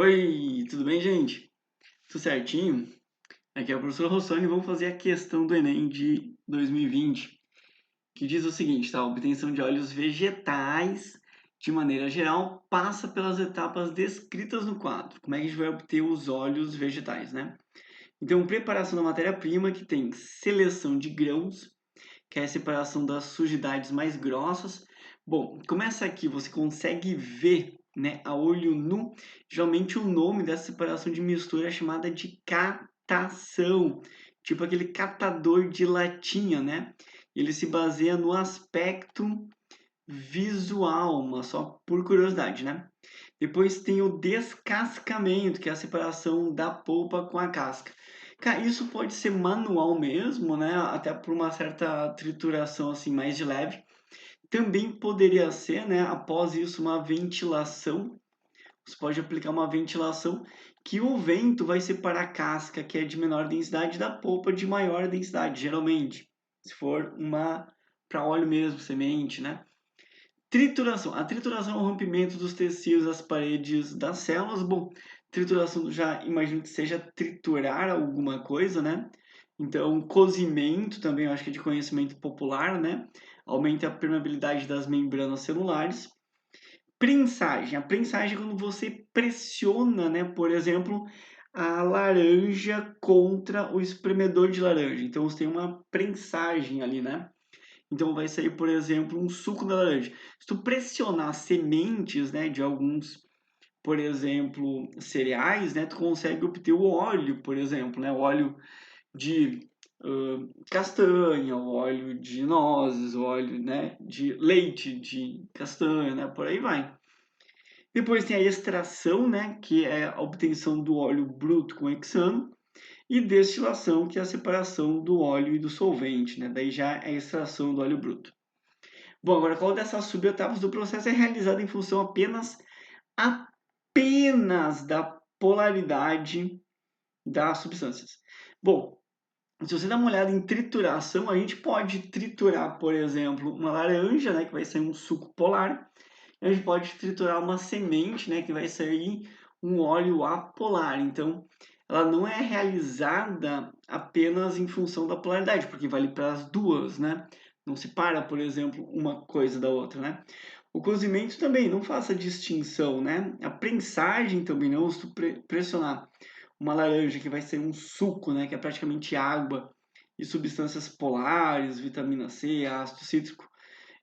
Oi, tudo bem, gente? Tudo certinho? Aqui é o professor Rossoni e vamos fazer a questão do Enem de 2020, que diz o seguinte, tá? A obtenção de óleos vegetais, de maneira geral, passa pelas etapas descritas no quadro. Como é que a gente vai obter os óleos vegetais, né? Então, preparação da matéria-prima, que tem seleção de grãos, que é a separação das sujidades mais grossas. Bom, começa aqui, você consegue ver, né, a olho nu, geralmente o nome dessa separação de mistura é chamada de catação, tipo aquele catador de latinha, né? Ele se baseia no aspecto visual, mas só por curiosidade, né? Depois tem o descascamento, que é a separação da polpa com a casca. Cara, isso pode ser manual mesmo, né? Até por uma certa trituração assim mais de leve. Também poderia ser, né, após isso, uma ventilação. Você pode aplicar uma ventilação que o vento vai separar a casca, que é de menor densidade, da polpa de maior densidade, geralmente. Se for uma para óleo mesmo, semente, né? Trituração. A trituração é o rompimento dos tecidos das paredes das células. Bom, trituração já imagino que seja triturar alguma coisa, né? Então, cozimento também eu acho que é de conhecimento popular, né? Aumenta a permeabilidade das membranas celulares. Prensagem. A prensagem é quando você pressiona, né? Por exemplo, a laranja contra o espremedor de laranja. Então, você tem uma prensagem ali, né? Então vai sair, por exemplo, um suco da laranja. Se tu pressionar sementes, né, de alguns, por exemplo, cereais, né, tu consegue obter o óleo, por exemplo, né, o óleo de castanha, o óleo de nozes, o óleo, né, de leite de castanha, né, por aí vai. Depois tem a extração, né, que é a obtenção do óleo bruto com hexano, e destilação, que é a separação do óleo e do solvente, né, daí já é a extração do óleo bruto. Bom, agora qual dessas subetapas do processo é realizada em função apenas da polaridade das substâncias? Bom, se você dá uma olhada em trituração, a gente pode triturar, por exemplo, uma laranja, né, que vai sair um suco polar. A gente pode triturar uma semente, né, que vai sair um óleo apolar. Então, ela não é realizada apenas em função da polaridade, porque vale para as duas, né? Não separa, por exemplo, uma coisa da outra, né? O cozimento também, não faça distinção, né? A prensagem também não, se tu pressionar uma laranja que vai ser um suco, né, que é praticamente água e substâncias polares, vitamina C, ácido cítrico,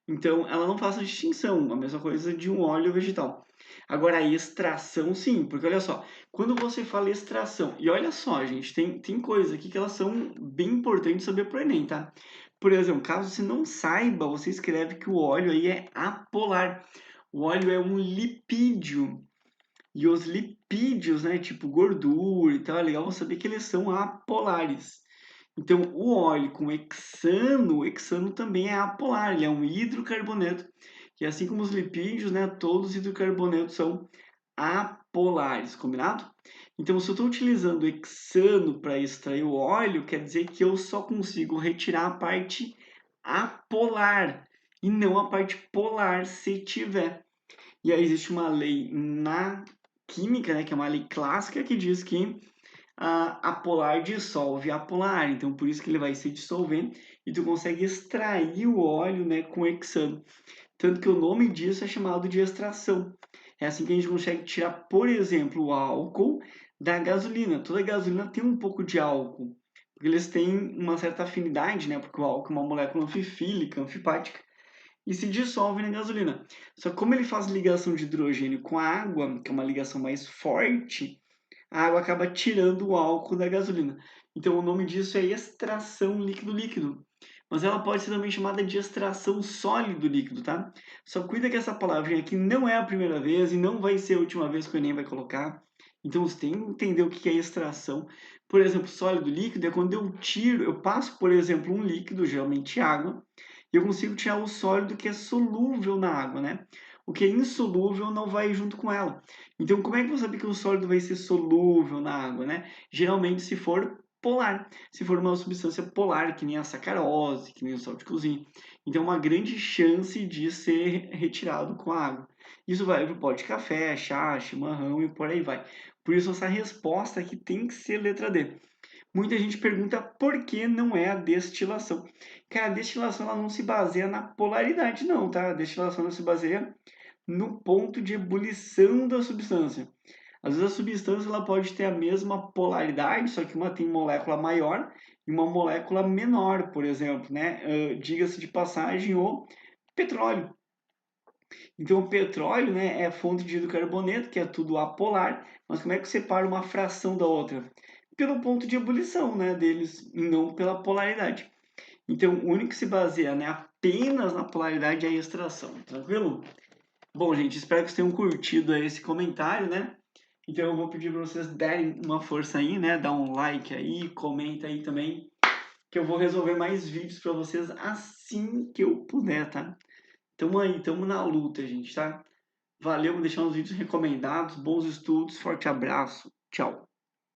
então, ela não faz a distinção, a mesma coisa de um óleo vegetal. Agora, a extração, sim, porque olha só, quando você fala extração, e olha só, gente, tem coisas aqui que elas são bem importantes saber para o Enem, tá? Por exemplo, caso você não saiba, você escreve que o óleo aí é apolar. O óleo é um lipídio. E os lipídios, né, tipo gordura e tal, é legal você saber que eles são apolares. Então, o óleo com hexano, o hexano também é apolar, ele é um hidrocarboneto. E assim como os lipídios, né, todos os hidrocarbonetos são apolares, combinado? Então, se eu estou utilizando hexano para extrair o óleo, quer dizer que eu só consigo retirar a parte apolar e não a parte polar, se tiver. E aí existe uma lei na química, né, que é uma lei clássica, que diz que a polar dissolve a polar, então por isso que ele vai se dissolvendo e tu consegue extrair o óleo, né, com hexano. Tanto que o nome disso é chamado de extração. É assim que a gente consegue tirar, por exemplo, o álcool da gasolina. Toda gasolina tem um pouco de álcool, porque eles têm uma certa afinidade, né, porque o álcool é uma molécula anfifílica, anfipática, e se dissolve na gasolina. Só que como ele faz ligação de hidrogênio com a água, que é uma ligação mais forte, a água acaba tirando o álcool da gasolina. Então o nome disso é extração líquido-líquido. Mas ela pode ser também chamada de extração sólido-líquido, tá? Só cuida que essa palavrinha aqui não é a primeira vez e não vai ser a última vez que o Enem vai colocar. Então você tem que entender o que é extração. Por exemplo, sólido-líquido é quando eu tiro, eu passo, por exemplo, um líquido, geralmente água, e eu consigo tirar o sólido que é solúvel na água, né? O que é insolúvel não vai junto com ela. Então, como é que eu vou saber que o sólido vai ser solúvel na água, né? Geralmente, se for polar, se for uma substância polar, que nem a sacarose, que nem o sal de cozinha. Então, uma grande chance de ser retirado com a água. Isso vai para o pó de café, chá, chimarrão e por aí vai. Por isso essa resposta aqui tem que ser letra D. Muita gente pergunta por que não é a destilação. Cara, a destilação ela não se baseia na polaridade não, tá? A destilação ela se baseia no ponto de ebulição da substância. Às vezes a substância ela pode ter a mesma polaridade, só que uma tem molécula maior e uma molécula menor, por exemplo, né? Diga-se de passagem, o petróleo. Então, o petróleo, né, é fonte de hidrocarboneto, que é tudo apolar, mas como é que separa uma fração da outra? Pelo ponto de ebulição, né, deles, e não pela polaridade. Então, o único que se baseia, né, apenas na polaridade é a extração, tranquilo? Bom, gente, espero que vocês tenham curtido aí esse comentário, né? Então, eu vou pedir para vocês darem uma força aí, né? Dá um like aí, comenta aí também, que eu vou resolver mais vídeos para vocês assim que eu puder, tá? Tamo aí, tamo na luta, gente, tá? Valeu por deixar os vídeos recomendados. Bons estudos. Forte abraço. Tchau.